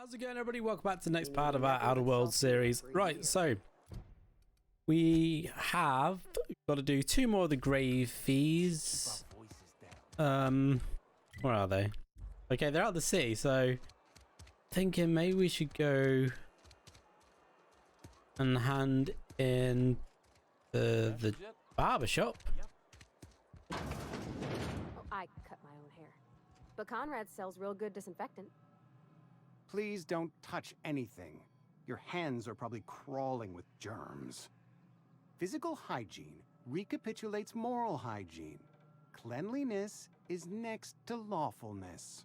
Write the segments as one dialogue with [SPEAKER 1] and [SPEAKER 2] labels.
[SPEAKER 1] How's it going, everybody? Welcome back to the next part of our Outer Worlds series. Right, so we have got to do 2 more of the grave fees. Where are they? Okay, they're out of the city, so thinking maybe we should go and hand in the barber shop.
[SPEAKER 2] Oh, I cut my own hair, but Conrad sells real good disinfectant.
[SPEAKER 3] Please don't touch anything. Your hands are probably crawling with germs. Physical hygiene recapitulates moral hygiene. Cleanliness is next to lawfulness.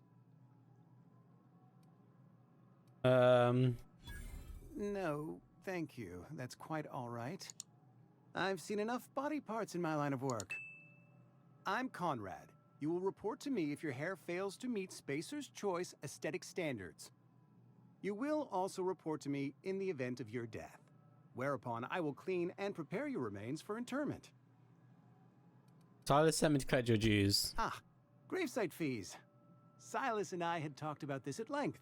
[SPEAKER 3] No, thank you. That's quite all right. I've seen enough body parts in my line of work. I'm Conrad. You will report to me if your hair fails to meet Spacer's Choice aesthetic standards. You will also report to me in the event of your death, whereupon I will clean and prepare your remains for interment.
[SPEAKER 1] Silas sent me to collect your dues.
[SPEAKER 3] Gravesite fees. Silas and I had talked about this at length.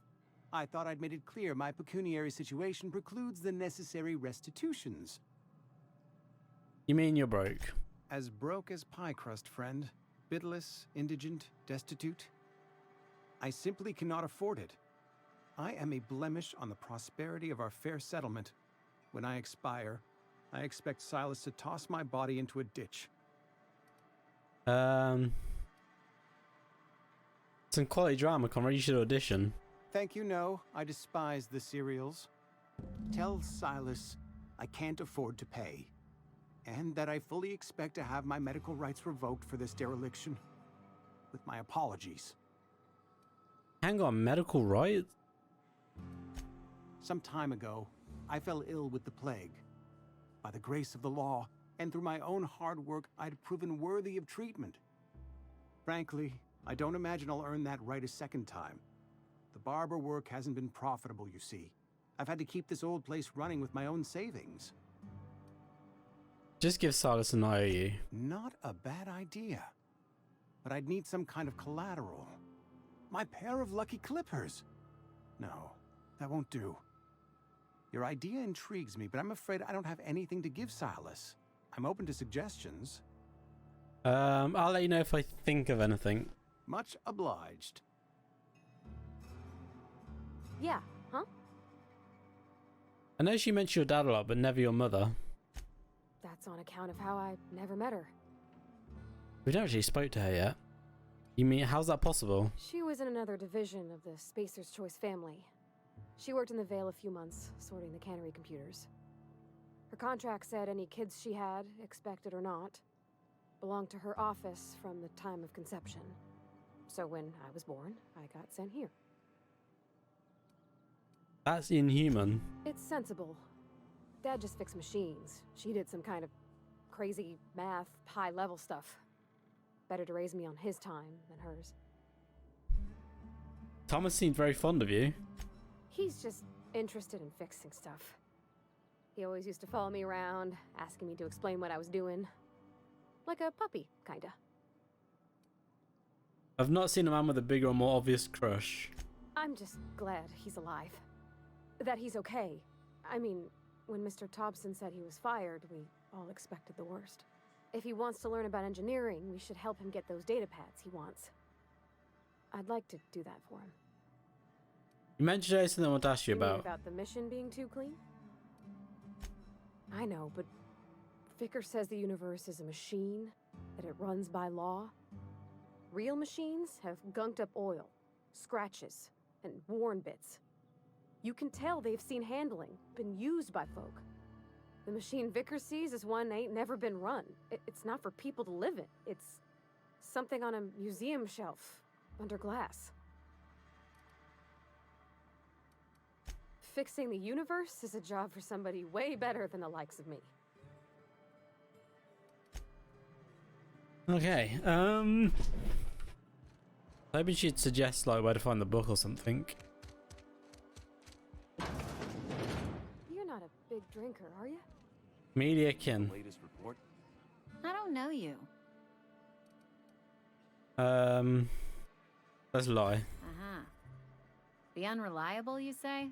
[SPEAKER 3] I thought I'd made it clear my pecuniary situation precludes the necessary restitutions.
[SPEAKER 1] You mean you're broke?
[SPEAKER 3] As broke as pie crust, friend. Bidless, indigent, destitute. I simply cannot afford it. I am a blemish on the prosperity of our fair settlement. When I expire, I expect Silas to toss my body into a ditch.
[SPEAKER 1] Some quality drama, Conrad. You should audition.
[SPEAKER 3] Thank you, no. I despise the serials. Tell Silas I can't afford to pay. And that I fully expect to have my medical rights revoked for this dereliction. With my apologies.
[SPEAKER 1] Hang on, medical rights?
[SPEAKER 3] Some time ago, I fell ill with the plague. By the grace of the law, and through my own hard work, I'd proven worthy of treatment. Frankly, I don't imagine I'll earn that right a second time. The barber work hasn't been profitable, you see. I've had to keep this old place running with my own savings.
[SPEAKER 1] Just give Silas an IOU.
[SPEAKER 3] Not a bad idea. But I'd need some kind of collateral. My pair of lucky clippers. No, that won't do. Your idea intrigues me, but I'm afraid I don't have anything to give Silas. I'm open to suggestions.
[SPEAKER 1] I'll let you know if I think of anything.
[SPEAKER 3] Much obliged.
[SPEAKER 2] Yeah, huh?
[SPEAKER 1] I know she mentioned your dad a lot, but never your mother.
[SPEAKER 2] That's on account of how I never met her.
[SPEAKER 1] We don't actually spoke to her yet. You mean, how's that possible?
[SPEAKER 2] She was in another division of the Spacer's Choice family. She worked in the Vale a few months, sorting the cannery computers. Her contract said any kids she had, expected or not, belonged to her office from the time of conception. So when I was born, I got sent here.
[SPEAKER 1] That's inhuman.
[SPEAKER 2] It's sensible. Dad just fixed machines. She did some kind of crazy math, high-level stuff. Better to raise me on his time than hers.
[SPEAKER 1] Thomas seemed very fond of you.
[SPEAKER 2] He's just interested in fixing stuff. He always used to follow me around, asking me to explain what I was doing. Like a puppy, kinda.
[SPEAKER 1] I've not seen a man with a bigger or more obvious crush.
[SPEAKER 2] I'm just glad he's alive. That he's okay. I mean, when Mr. Thompson said he was fired, we all expected the worst. If he wants to learn about engineering, we should help him get those data pads he wants. I'd like to do that for him.
[SPEAKER 1] You mentioned something I want to ask you
[SPEAKER 2] mean
[SPEAKER 1] about.
[SPEAKER 2] About the mission being too clean? I know, but Vicar says the universe is a machine, that it runs by law. Real machines have gunked up oil, scratches, and worn bits. You can tell they've seen handling, been used by folk. The machine Vicar sees is one ain't never been run. It's not for people to live in. It's something on a museum shelf, under glass. Fixing the universe is a job for somebody way better than the likes of me.
[SPEAKER 1] Okay, maybe she'd suggest like where to find the book or something.
[SPEAKER 2] You're not a big drinker, are you?
[SPEAKER 1] Media kin.
[SPEAKER 4] Latest report.
[SPEAKER 5] I don't know you.
[SPEAKER 1] Let's lie.
[SPEAKER 5] Uh-huh. The Unreliable, you say?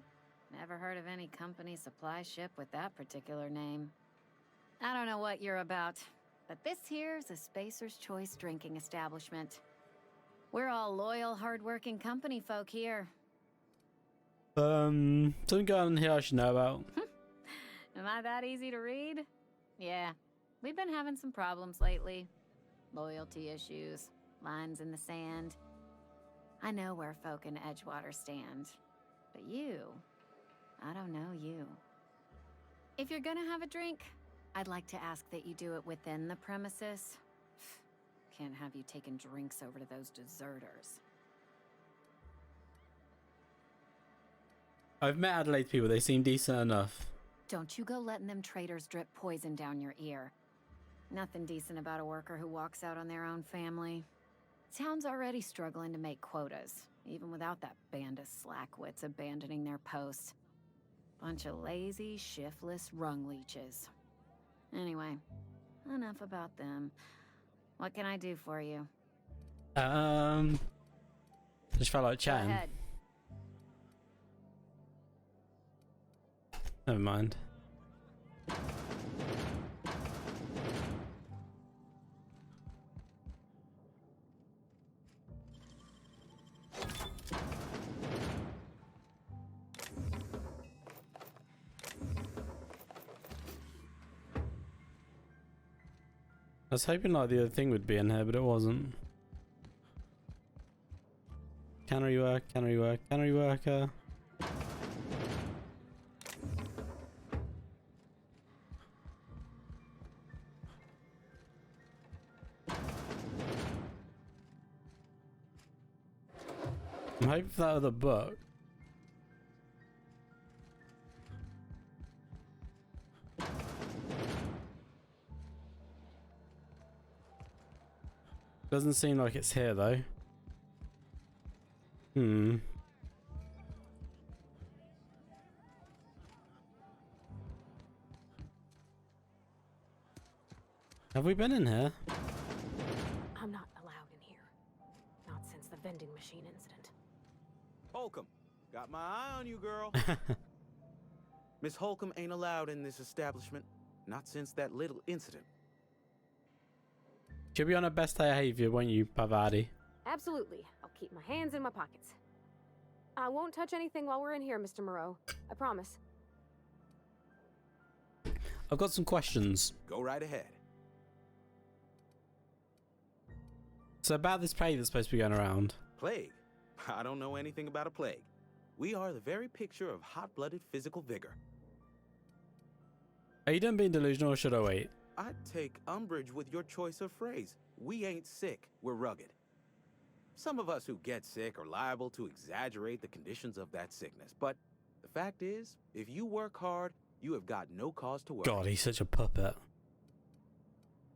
[SPEAKER 5] Never heard of any company supply ship with that particular name. I don't know what you're about, but this here's a Spacer's Choice drinking establishment. We're all loyal, hard-working company folk here.
[SPEAKER 1] Something going on here I should know about.
[SPEAKER 5] Am I that easy to read? Yeah, we've been having some problems lately. Loyalty issues, lines in the sand. I know where folk in Edgewater stand, but you, I don't know you. If you're gonna have a drink, I'd like to ask that you do it within the premises. Can't have you taking drinks over to those deserters.
[SPEAKER 1] I've met Adelaide people, they seem decent enough.
[SPEAKER 5] Don't you go letting them traitors drip poison down your ear. Nothing decent about a worker who walks out on their own family. Town's already struggling to make quotas, even without that band of slackwits abandoning their posts. Bunch of lazy, shiftless rung leeches. Anyway, enough about them. What can I do for you?
[SPEAKER 1] Just felt like chatting.
[SPEAKER 5] Go ahead.
[SPEAKER 1] Never mind. I was hoping like the other thing would be in here, but it wasn't. Cannery work, cannery work, cannery worker. I'm hoping for that other book. Doesn't seem like it's here though. Have we been in here?
[SPEAKER 2] I'm not allowed in here. Not since the vending machine incident.
[SPEAKER 4] Holcomb, got my eye on you, girl. Miss Holcomb ain't allowed in this establishment. Not since that little incident.
[SPEAKER 1] Should be on her best behavior, won't you, Pavadi?
[SPEAKER 2] Absolutely. I'll keep my hands in my pockets. I won't touch anything while we're in here, Mr. Moreau. I promise.
[SPEAKER 1] I've got some questions.
[SPEAKER 4] Go right ahead.
[SPEAKER 1] So about this plague that's supposed to be going around.
[SPEAKER 4] Plague? I don't know anything about a plague. We are the very picture of hot-blooded physical vigor.
[SPEAKER 1] Are you done being delusional or should I wait?
[SPEAKER 4] I'd take umbrage with your choice of phrase. We ain't sick, we're rugged. Some of us who get sick are liable to exaggerate the conditions of that sickness, but the fact is, if you work hard, you have got no cause to worry.
[SPEAKER 1] God, he's such a puppet.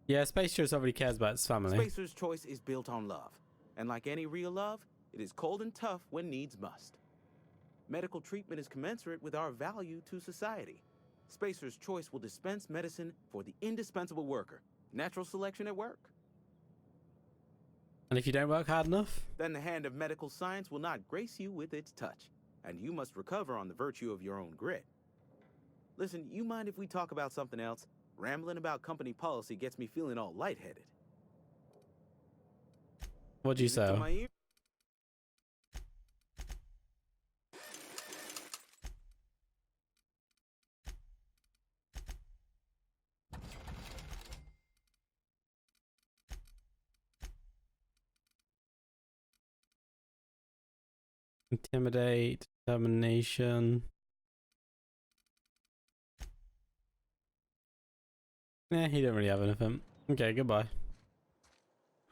[SPEAKER 1] Yeah, Space Choice already cares about his family.
[SPEAKER 4] Spacer's Choice is built on love, and like any real love, it is cold and tough when needs must. Medical treatment is commensurate with our value to society. Spacer's Choice will dispense medicine for the indispensable worker. Natural selection at work.
[SPEAKER 1] And if you don't work hard enough?
[SPEAKER 4] Then the hand of medical science will not grace you with its touch, and you must recover on the virtue of your own grit. Listen, you mind if we talk about something else? Rambling about company policy gets me feeling all lightheaded.
[SPEAKER 1] What'd you say?
[SPEAKER 4] My ear?
[SPEAKER 1] Intimidate, determination. Yeah, he didn't really have anything. Okay, goodbye.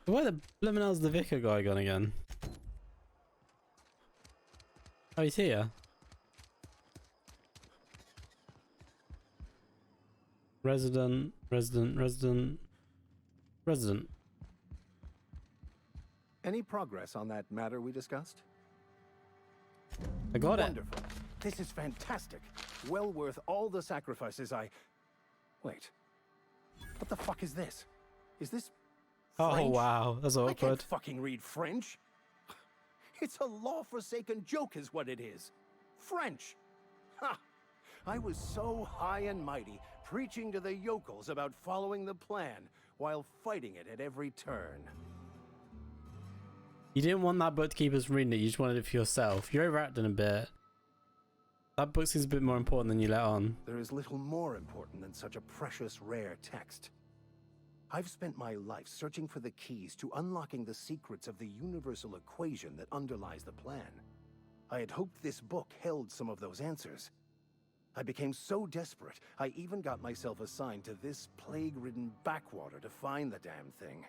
[SPEAKER 1] Where the blimmin' hell's the Vicar guy gone again? Oh, he's here. Resident.
[SPEAKER 6] Any progress on that matter we discussed?
[SPEAKER 1] I got it.
[SPEAKER 6] Wonderful. This is fantastic. Well worth all the sacrifices I... Wait. What the fuck is this? Is this
[SPEAKER 1] Oh
[SPEAKER 6] French?
[SPEAKER 1] wow, that's
[SPEAKER 6] I can't
[SPEAKER 1] awkward.
[SPEAKER 6] fucking read French. It's a law-forsaken joke is what it is. French. Ha! I was so high and mighty, preaching to the yokels about following the plan, while fighting it at every turn.
[SPEAKER 1] You didn't want that book to keep us reading it, you just wanted it for yourself. You're overacting a bit. That book seems a bit more important than you let on.
[SPEAKER 6] There is little more important than such a precious, rare text. I've spent my life searching for the keys to unlocking the secrets of the universal equation that underlies the plan. I had hoped this book held some of those answers. I became so desperate, I even got myself assigned to this plague-ridden backwater to find the damn thing.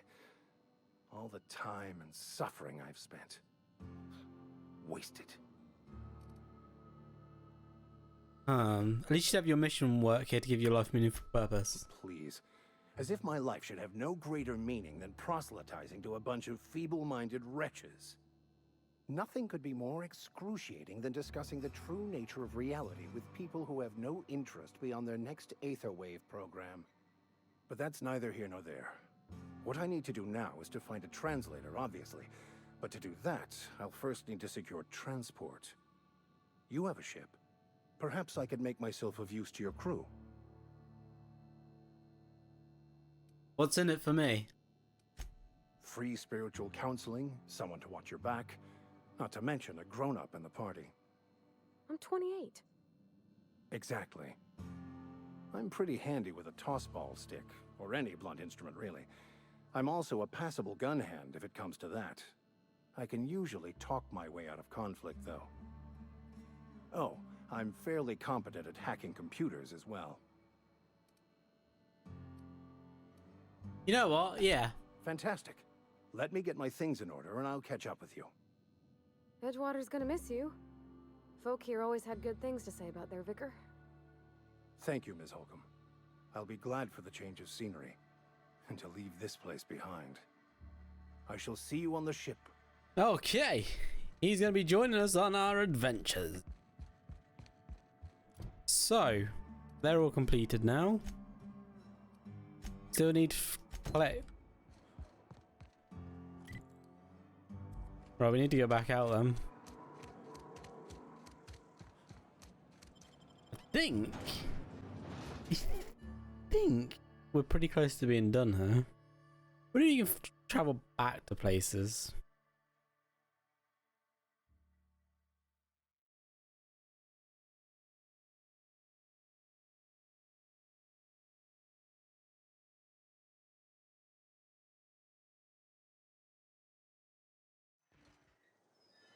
[SPEAKER 6] All the time and suffering I've spent. Wasted.
[SPEAKER 1] At least you have your mission work here to give your life meaningful purpose.
[SPEAKER 6] Please. As if my life should have no greater meaning than proselytizing to a bunch of feeble-minded wretches. Nothing could be more excruciating than discussing the true nature of reality with people who have no interest beyond their next Aetherwave program. But that's neither here nor there. What I need to do now is to find a translator, obviously. But to do that, I'll first need to secure transport. You have a ship. Perhaps I could make myself of use to your crew.
[SPEAKER 1] What's in it for me?
[SPEAKER 6] Free spiritual counseling, someone to watch your back, not to mention a grown-up in the party.
[SPEAKER 2] I'm 28.
[SPEAKER 6] Exactly. I'm pretty handy with a toss-ball stick, or any blunt instrument, really. I'm also a passable gun hand, if it comes to that. I can usually talk my way out of conflict, though. Oh, I'm fairly competent at hacking computers as well.
[SPEAKER 1] You know what? Yeah.
[SPEAKER 6] Fantastic. Let me get my things in order, and I'll catch up with you.
[SPEAKER 2] Edgewater's gonna miss you. Folk here always had good things to say about their vicar.
[SPEAKER 6] Thank you, Ms. Holcomb. I'll be glad for the change of scenery, and to leave this place behind. I shall see you on the ship.
[SPEAKER 1] Okay. He's going to be joining us on our adventures. So, they're all completed now. Still need collect. Right, we need to go back out then. I think we're pretty close to being done here. What do you can travel back to places?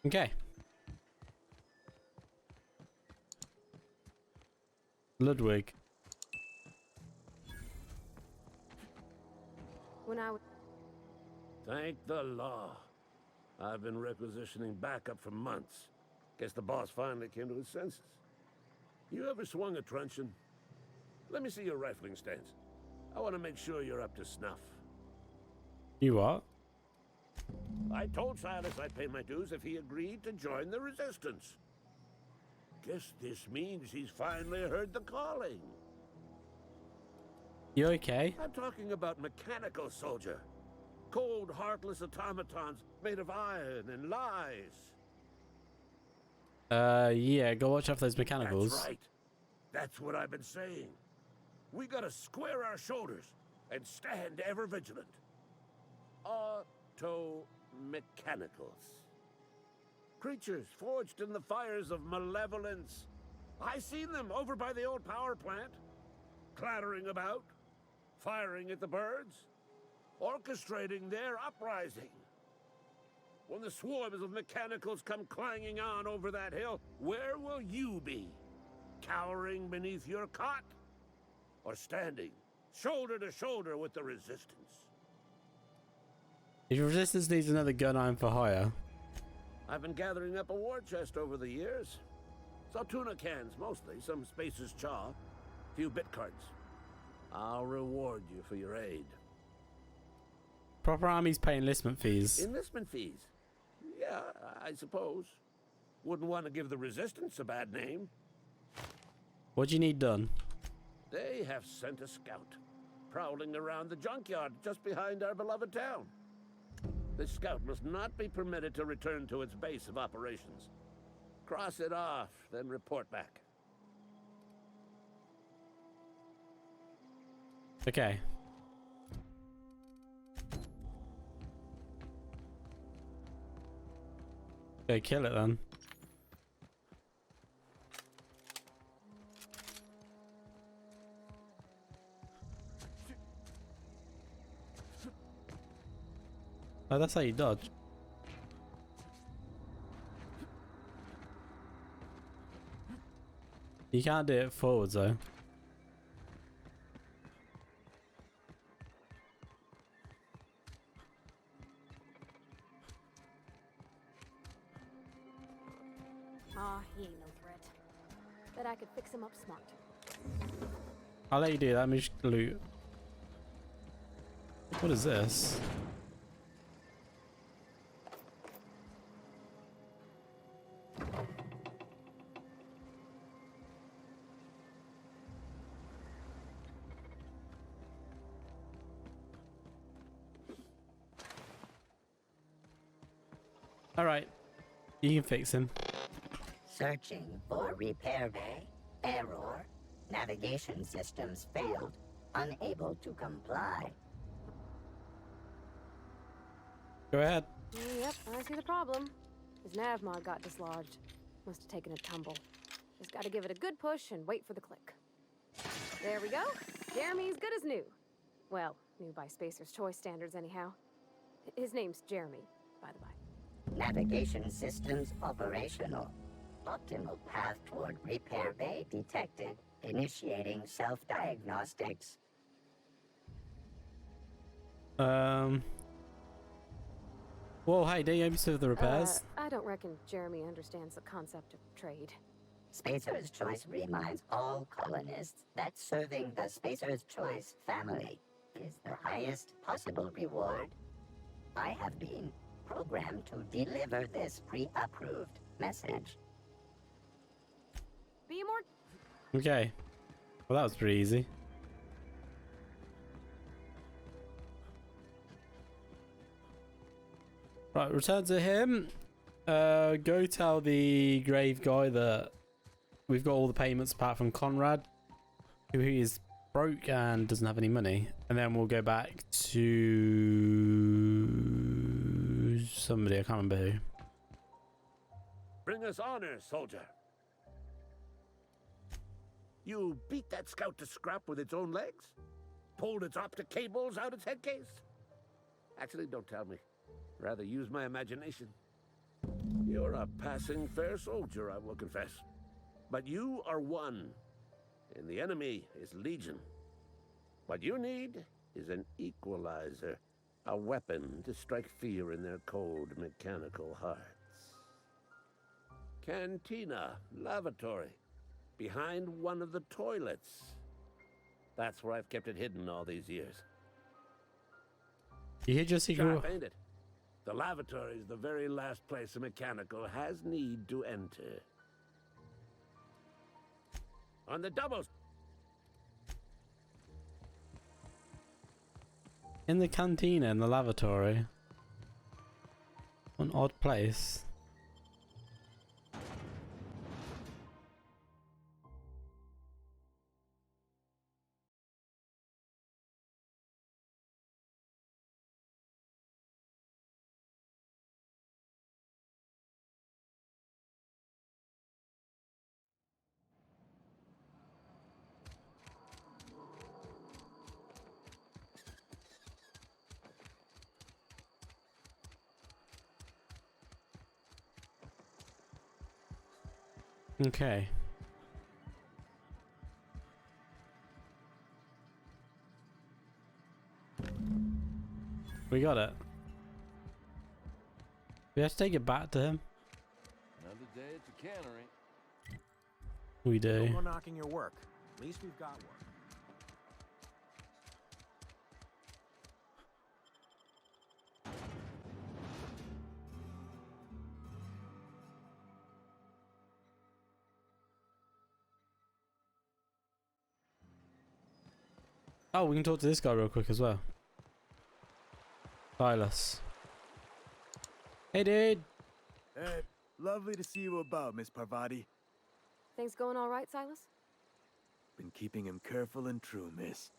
[SPEAKER 1] Okay. Ludwig.
[SPEAKER 2] When I was...
[SPEAKER 7] Thank the law. I've been requisitioning backup for months. Guess the boss finally came to his senses. You ever swung a truncheon? Let me see your rifling stance. I want to make sure you're up to snuff.
[SPEAKER 1] You what?
[SPEAKER 7] I told Silas I'd pay my dues if he agreed to join the resistance. Guess this means he's finally heard the calling.
[SPEAKER 1] You okay?
[SPEAKER 7] I'm talking about mechanical soldier. Cold, heartless automatons made of iron and lies.
[SPEAKER 1] Yeah, go watch out for those mechanicals.
[SPEAKER 7] That's right. That's what I've been saying. We gotta square our shoulders and stand ever vigilant. Auto-mechanicals. Creatures forged in the fires of malevolence. I seen them over by the old power plant. Clattering about, firing at the birds, orchestrating their uprising. When the swarms of mechanicals come clanging on over that hill, where will you be? Cowering beneath your cot? Or standing, shoulder to shoulder with the resistance?
[SPEAKER 1] If resistance needs another gun, I'm for hire.
[SPEAKER 7] I've been gathering up a war chest over the years. Saltuna cans, mostly, some Spacer's chaw, few bit cards. I'll reward you for your aid.
[SPEAKER 1] Proper armies pay enlistment fees.
[SPEAKER 7] Enlistment fees? Yeah, I suppose. Wouldn't want to give the resistance a bad name.
[SPEAKER 1] What do you need done?
[SPEAKER 7] They have sent a scout, prowling around the junkyard just behind our beloved town. The scout must not be permitted to return to its base of operations. Cross it off, then report back.
[SPEAKER 1] Okay. Go kill it then. Oh, that's how you dodge. You can't do it forwards though.
[SPEAKER 2] Ah, he ain't no threat. Bet I could fix him up smart.
[SPEAKER 1] I'll let you do that. Let me just loot. What is this? All right, you can fix him.
[SPEAKER 8] Searching for repair bay. Error. Navigation systems failed. Unable to comply.
[SPEAKER 1] Go ahead.
[SPEAKER 2] Yep, I see the problem. His nav mod got dislodged. Must have taken a tumble. Just gotta give it a good push and wait for the click. There we go. Jeremy's good as new. Well, new by Spacer's Choice standards anyhow. His name's Jeremy, by the way.
[SPEAKER 8] Navigation systems operational. Optimal path toward repair bay detected. Initiating self-diagnostics.
[SPEAKER 1] Well, hey, do you help me with the repairs?
[SPEAKER 2] I don't reckon Jeremy understands the concept of trade.
[SPEAKER 8] Spacer's Choice reminds all colonists that serving the Spacer's Choice family is the highest possible reward. I have been programmed to deliver this pre-approved message.
[SPEAKER 2] Be more.
[SPEAKER 1] Okay. Well, that was pretty easy. Right, return to him. Go tell the grave guy that we've got all the payments apart from Conrad, who is broke and doesn't have any money. And then we'll go back to somebody, I can't remember who.
[SPEAKER 7] Bring us honor, soldier. You beat that scout to scrap with its own legs? Pulled its optic cables out its head case? Actually, don't tell me. Rather use my imagination. You're a passing fair soldier, I will confess. But you are one, and the enemy is legion. What you need is an equalizer, a weapon to strike fear in their cold mechanical hearts. Cantina, lavatory, behind one of the toilets. That's where I've kept it hidden all these years.
[SPEAKER 1] You hear just
[SPEAKER 7] Sharp, ain't it? The lavatory is the very last place a mechanical has need to enter. On the doubles.
[SPEAKER 1] In the cantina, in the lavatory. An odd place. Okay. We got it. We have to take it back to him.
[SPEAKER 9] Another day at the cannery.
[SPEAKER 1] We do.
[SPEAKER 10] No more knocking your work. At least we've got one.
[SPEAKER 1] Oh, we can talk to this guy real quick as well. Silas. Hey, dude.
[SPEAKER 11] Hey, lovely to see you about, Miss Parvati.
[SPEAKER 2] Things going all right, Silas?
[SPEAKER 11] Been keeping him careful and true, miss.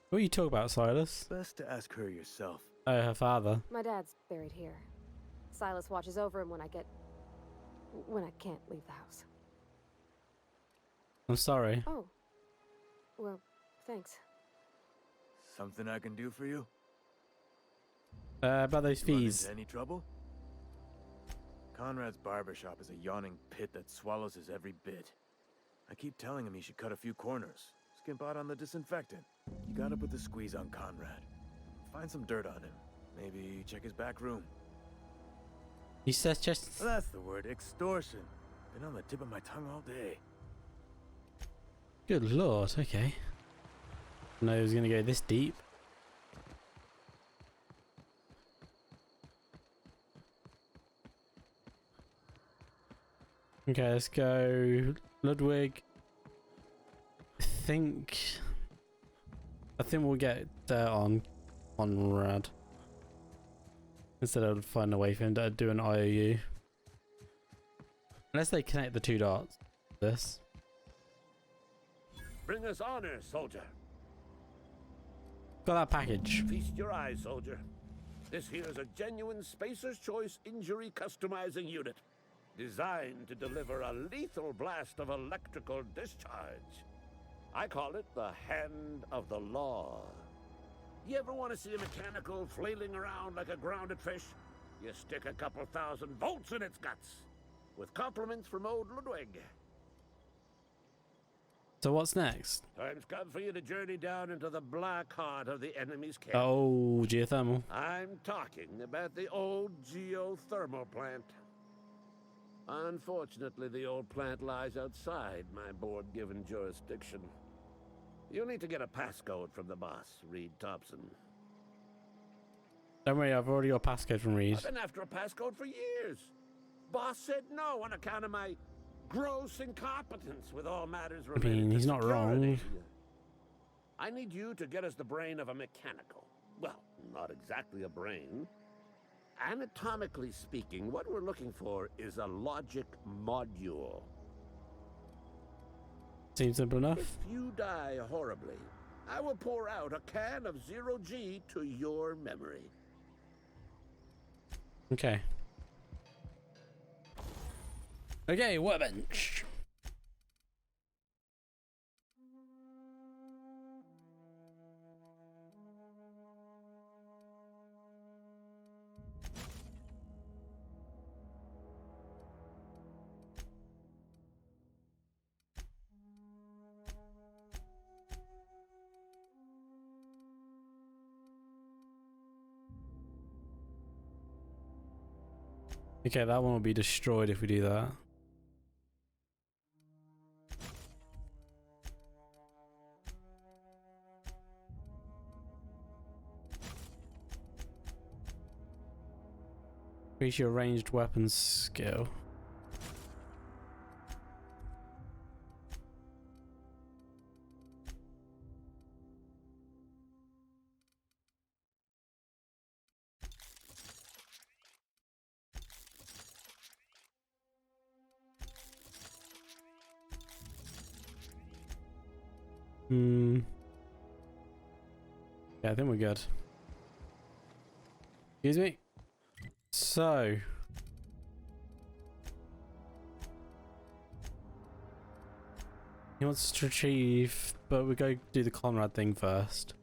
[SPEAKER 1] What are you talking about, Silas?
[SPEAKER 11] Best to ask her yourself.
[SPEAKER 1] Oh, her father.
[SPEAKER 2] My dad's buried here. Silas watches over him when I can't leave the house.
[SPEAKER 1] I'm sorry.
[SPEAKER 2] Oh. Well, thanks.
[SPEAKER 11] Something I can do for you?
[SPEAKER 1] About those
[SPEAKER 11] You run
[SPEAKER 1] fees.
[SPEAKER 11] into any trouble? Conrad's barbershop is a yawning pit that swallows his every bit. I keep telling him he should cut a few corners. Skimp out on the disinfectant. You gotta put the squeeze on Conrad. Find some dirt on him. Maybe check his back room.
[SPEAKER 1] He says just...
[SPEAKER 11] That's the word, extortion. Been on the tip of my tongue all day.
[SPEAKER 1] Good lord, okay. No, he was gonna go this deep. Okay, let's go Ludwig. I think we'll get that on Conrad instead of finding a way for him to do an IOU. Unless they connect the two dots. This.
[SPEAKER 7] Bring us honor, soldier.
[SPEAKER 1] Got that package.
[SPEAKER 7] Feast your eyes, soldier. This here's a genuine Spacer's Choice injury customizing unit, designed to deliver a lethal blast of electrical discharge. I call it the Hand of the Law. You ever want to see a mechanical flailing around like a grounded fish? You stick a couple thousand volts in its guts. With compliments from old Ludwig.
[SPEAKER 1] So what's next?
[SPEAKER 7] Time's come for you to journey down into the black heart of the enemy's camp.
[SPEAKER 1] Oh, geothermal.
[SPEAKER 7] I'm talking about the old geothermal plant. Unfortunately, the old plant lies outside my board-given jurisdiction. You'll need to get a passcode from the boss, Reed Thompson.
[SPEAKER 1] Don't worry, I've already got a passcode from Reed.
[SPEAKER 7] I've been after a passcode for years. Boss said no on account of my gross incompetence with all matters related
[SPEAKER 1] he's
[SPEAKER 7] to
[SPEAKER 1] not
[SPEAKER 7] security.
[SPEAKER 1] wrong.
[SPEAKER 7] I need you to get us the brain of a mechanical. Well, not exactly a brain. Anatomically speaking, what we're looking for is a logic module.
[SPEAKER 1] Seems simple enough.
[SPEAKER 7] If you die horribly, I will pour out a can of 0G to your memory.
[SPEAKER 1] Okay. Okay, workbench. Okay, that one will be destroyed if we do that. Increase your ranged weapons skill. Yeah, I think we're good. Excuse me. So he wants to retrieve, but we go do the Conrad thing first.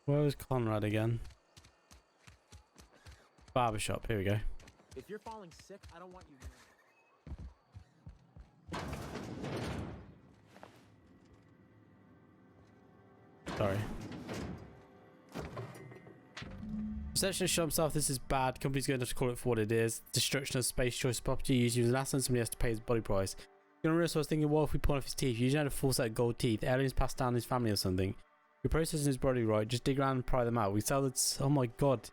[SPEAKER 1] Where was Conrad again? Barbershop, here we go.
[SPEAKER 10] If you're falling sick, I don't want you.
[SPEAKER 1] Sorry. Receptionist shot himself, this is bad. Company's going to have to call it for what it is. Destruction of space choice property used as an asset, somebody has to pay his body price. Gonna risk, I was thinking, what if we pull off his teeth? Usually had a full set of gold teeth. Aliens passed down his family or something. We process his body right. Just dig around and pry them out. We sell it. Oh my god.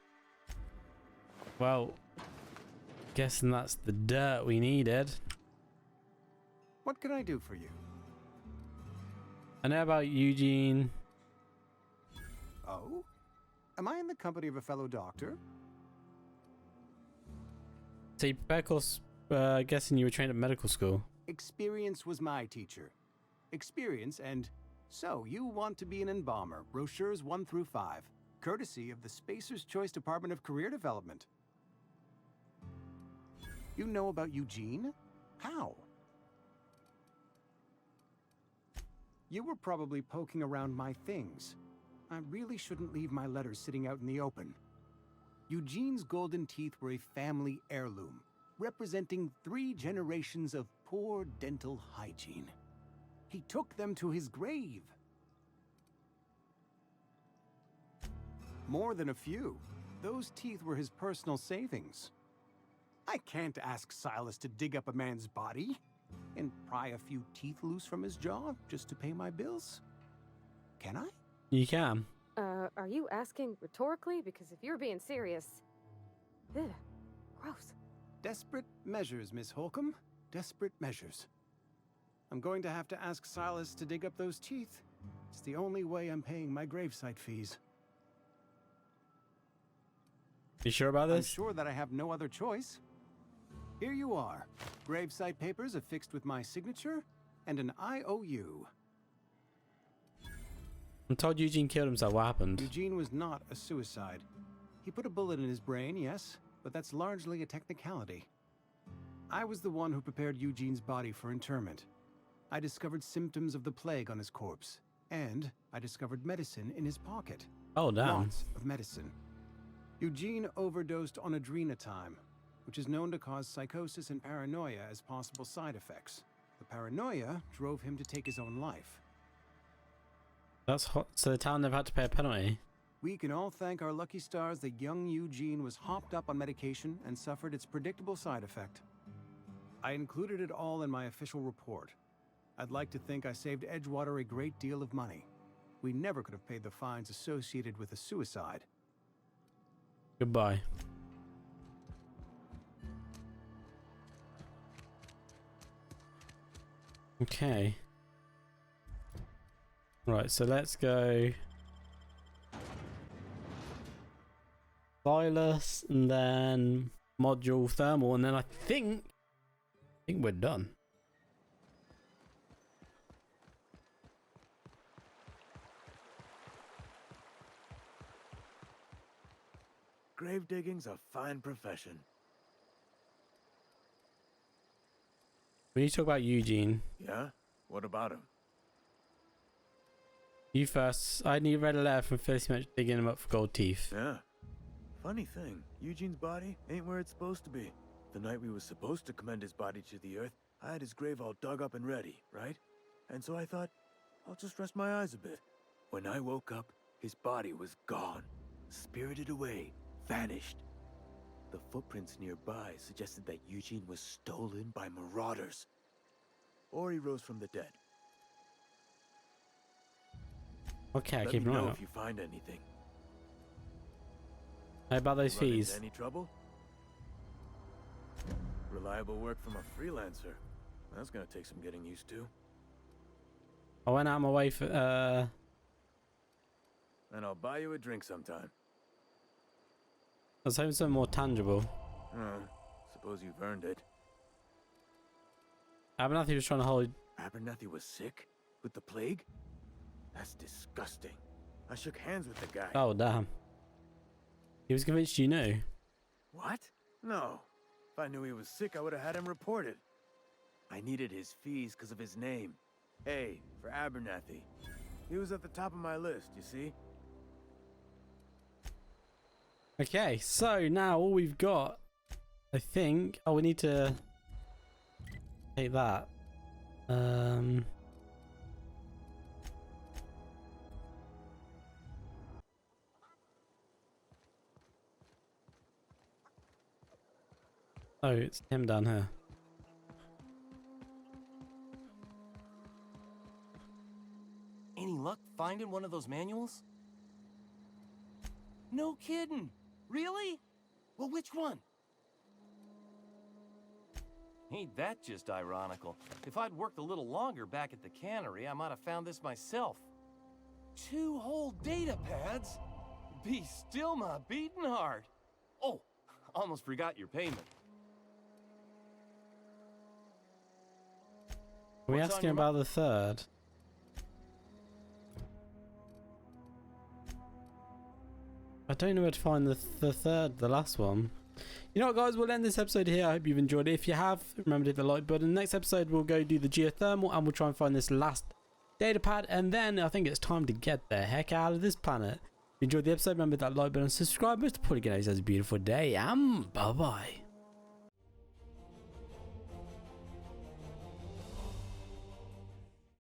[SPEAKER 1] Well, guessing that's the dirt we needed.
[SPEAKER 3] What can I do for you?
[SPEAKER 1] I know about Eugene.
[SPEAKER 3] Oh? Am I in the company of a fellow doctor?
[SPEAKER 1] So you prepare course, guessing you were trained at medical school.
[SPEAKER 3] Experience was my teacher. Experience and... So, you want to be an embalmer. Brochures 1 through 5. Courtesy of the Spacer's Choice Department of Career Development. You know about Eugene? How? You were probably poking around my things. I really shouldn't leave my letters sitting out in the open. Eugene's golden teeth were a family heirloom, representing 3 generations of poor dental hygiene. He took them to his grave. More than a few. Those teeth were his personal savings. I can't ask Silas to dig up a man's body and pry a few teeth loose from his jaw just to pay my bills. Can I?
[SPEAKER 1] You can.
[SPEAKER 2] Are you asking rhetorically? Because if you're being serious... Ugh, gross.
[SPEAKER 3] Desperate measures, Miss Holcomb. Desperate measures. I'm going to have to ask Silas to dig up those teeth. It's the only way I'm paying my gravesite fees.
[SPEAKER 1] You sure about this?
[SPEAKER 3] I'm sure that I have no other choice. Here you are. Gravesite papers affixed with my signature and an IOU.
[SPEAKER 1] I'm told Eugene killed himself. What happened?
[SPEAKER 3] Eugene was not a suicide. He put a bullet in his brain, yes, but that's largely a technicality. I was the one who prepared Eugene's body for interment. I discovered symptoms of the plague on his corpse, and I discovered medicine in his pocket.
[SPEAKER 1] Oh, damn.
[SPEAKER 3] Lots of medicine. Eugene overdosed on adrenatime, which is known to cause psychosis and paranoia as possible side effects. The paranoia drove him to take his own life.
[SPEAKER 1] That's hot. So the town never had to pay a penalty.
[SPEAKER 3] We can all thank our lucky stars that young Eugene was hopped up on medication and suffered its predictable side effect. I included it all in my official report. I'd like to think I saved Edgewater a great deal of money. We never could have paid the fines associated with a suicide.
[SPEAKER 1] Goodbye. Okay. Right, so let's go Silas and then module thermal, and then I think we're done.
[SPEAKER 11] Grave digging's a fine profession.
[SPEAKER 1] We need to talk about Eugene.
[SPEAKER 11] Yeah? What about him?
[SPEAKER 1] You first. I need read a letter from Felicity Mitch digging him up for gold teeth.
[SPEAKER 11] Yeah. Funny thing, Eugene's body ain't where it's supposed to be. The night we was supposed to commend his body to the earth, I had his grave all dug up and ready, right? And so I thought, I'll just rest my eyes a bit. When I woke up, his body was gone. Spirited away. Vanished. The footprints nearby suggested that Eugene was stolen by marauders. Or he rose from the dead.
[SPEAKER 1] Okay,
[SPEAKER 11] Let
[SPEAKER 1] keep
[SPEAKER 11] me
[SPEAKER 1] an eye
[SPEAKER 11] know
[SPEAKER 1] out.
[SPEAKER 11] if you find anything.
[SPEAKER 1] How about those
[SPEAKER 11] Run into
[SPEAKER 1] fees?
[SPEAKER 11] any trouble? Reliable work from a freelancer. That's gonna take some getting used to.
[SPEAKER 1] I went out of my way for
[SPEAKER 11] And I'll buy you a drink sometime.
[SPEAKER 1] I was hoping something more tangible.
[SPEAKER 11] Suppose you've earned it.
[SPEAKER 1] Abernathy was trying to hold.
[SPEAKER 11] Abernathy was sick? With the plague? That's disgusting. I shook hands with the guy.
[SPEAKER 1] Oh, damn. He was convinced you knew.
[SPEAKER 11] What? No. If I knew he was sick, I would have had him reported. I needed his fees because of his name. A for Abernathy. He was at the top of my list, you see?
[SPEAKER 1] Okay, so now all we've got, I think. Oh, we need to take that. Oh, it's him down here.
[SPEAKER 12] in one of those manuals? No kidding. Really? Well, which one? Ain't that just ironical? If I'd worked a little longer back at the cannery, I might have found this myself. 2 whole data pads? Be still my beating heart. Oh, almost forgot your payment.
[SPEAKER 1] Are we asking about the third? I don't know where to find the third, the last one. You know what, guys, we'll end this episode here. I hope you've enjoyed it. If you have, remember to hit the like button. Next episode, we'll go do the geothermal and we'll try and find this last data pad. And then I think it's time to get the heck out of this planet. If you enjoyed the episode, remember that like button and subscribe. Most importantly, guys, have a beautiful day and bye-bye.